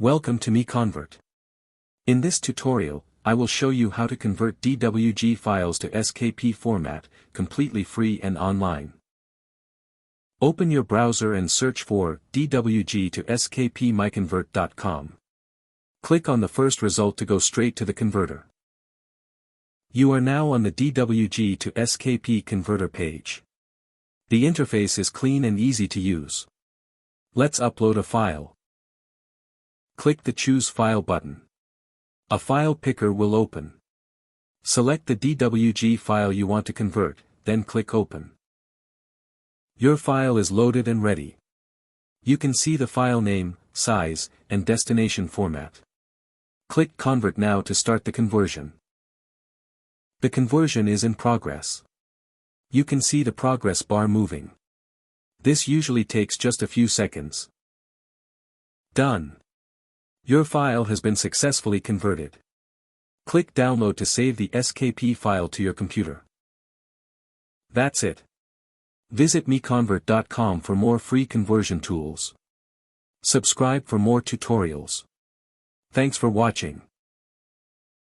Welcome to MiConvert. In this tutorial, I will show you how to convert DWG files to SKP format, completely free and online. Open your browser and search for DWG to SKP MiConvert.com. Click on the first result to go straight to the converter. You are now on the DWG to SKP converter page. The interface is clean and easy to use. Let's upload a file. Click the Choose File button. A file picker will open. Select the DWG file you want to convert, then click Open. Your file is loaded and ready. You can see the file name, size, and destination format. Click Convert now to start the conversion. The conversion is in progress. You can see the progress bar moving. This usually takes just a few seconds. Done. Your file has been successfully converted. Click Download to save the SKP file to your computer. That's it. Visit MiConvert.com for more free conversion tools. Subscribe for more tutorials. Thanks for watching.